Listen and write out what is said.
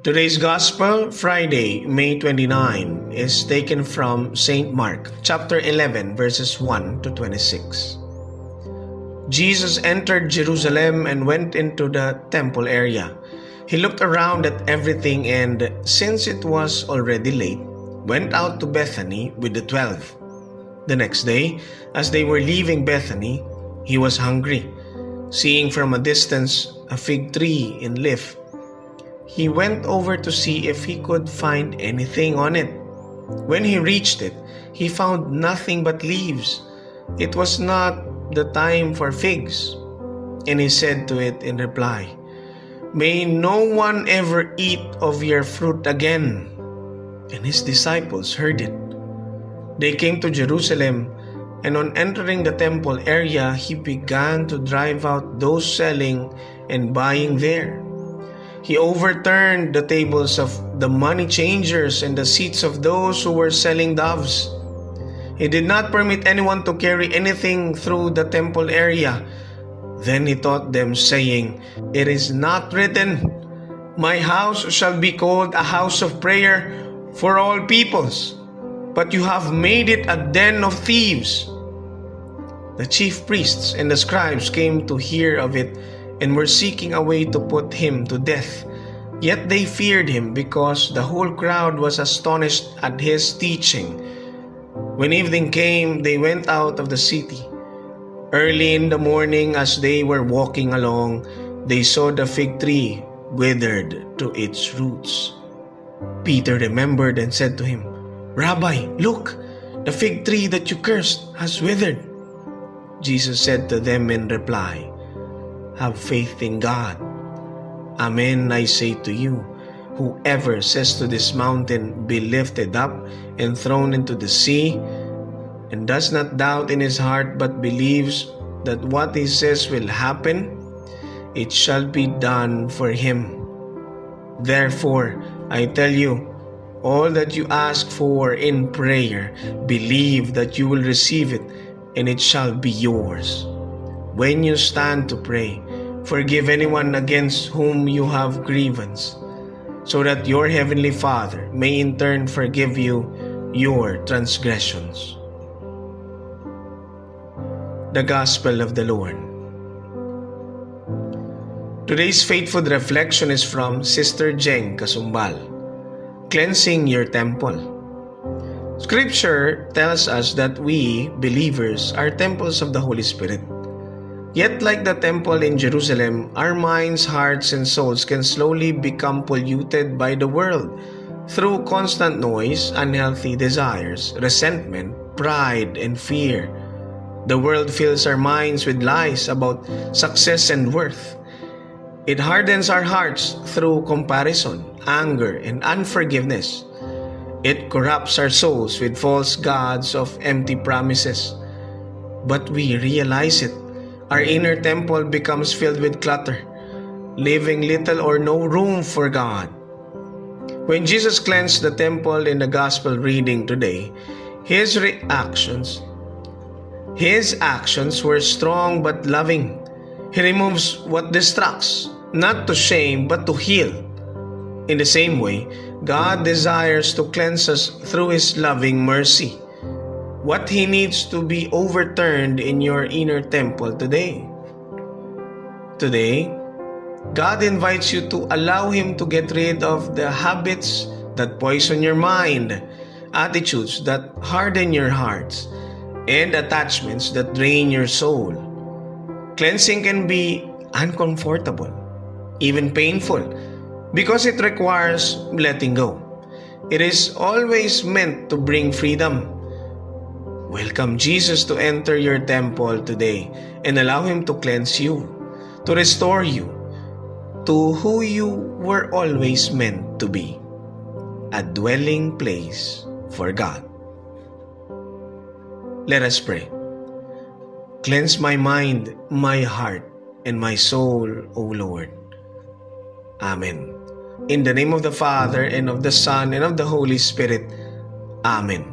Today's Gospel, Friday, May 29, is taken from St. Mark, chapter 11, verses 1 to 26. Jesus entered Jerusalem and went into the temple area. He looked around at everything and, since it was already late, went out to Bethany with the 12. The next day, as they were leaving Bethany, he was hungry. Seeing from a distance a fig tree in leaf, he went over to see if he could find anything on it. When he reached it, he found nothing but leaves. It was not the time for figs. And he said to it in reply, "May no one ever eat of your fruit again." And his disciples heard it. They came to Jerusalem, and on entering the temple area, he began to drive out those selling and buying there. He overturned the tables of the money changers and the seats of those who were selling doves. He did not permit anyone to carry anything through the temple area. Then he taught them, saying, "It is not written, 'My house shall be called a house of prayer for all peoples,' but you have made it a den of thieves." The chief priests and the scribes came to hear of it and were seeking a way to put him to death. Yet they feared him because the whole crowd was astonished at his teaching. When evening came, they went out of the city. Early in the morning, as they were walking along, they saw the fig tree withered to its roots. Peter remembered and said to him, "Rabbi, look, the fig tree that you cursed has withered." Jesus said to them in reply, "Have faith in God. Amen, I say to you, whoever says to this mountain, 'Be lifted up and thrown into the sea,' and does not doubt in his heart but believes that what he says will happen, it shall be done for him. Therefore, I tell you, all that you ask for in prayer, believe that you will receive it, and it shall be yours. When you stand to pray, forgive anyone against whom you have grievance, so that your heavenly Father may in turn forgive you your transgressions." The Gospel of the Lord. Today's faithful reflection is from Sister Jeng Kasumbal. Cleansing your temple. Scripture tells us that we, believers, are temples of the Holy Spirit. Yet like the temple in Jerusalem, our minds, hearts, and souls can slowly become polluted by the world through constant noise, unhealthy desires, resentment, pride, and fear. The world fills our minds with lies about success and worth. It hardens our hearts through comparison, anger, and unforgiveness. It corrupts our souls with false gods of empty promises. But we realize it. Our inner temple becomes filled with clutter, leaving little or no room for God. When Jesus cleansed the temple in the Gospel reading today, His actions were strong but loving. He removes what distracts, not to shame but to heal. In the same way, God desires to cleanse us through His loving mercy. What He needs to be overturned in your inner temple today? Today, God invites you to allow Him to get rid of the habits that poison your mind, attitudes that harden your hearts, and attachments that drain your soul. Cleansing can be uncomfortable, even painful, because it requires letting go. It is always meant to bring freedom. Welcome Jesus to enter your temple today and allow Him to cleanse you, to restore you to who you were always meant to be, a dwelling place for God. Let us pray. Cleanse my mind, my heart, and my soul, O Lord. Amen. In the name of the Father, and of the Son, and of the Holy Spirit. Amen.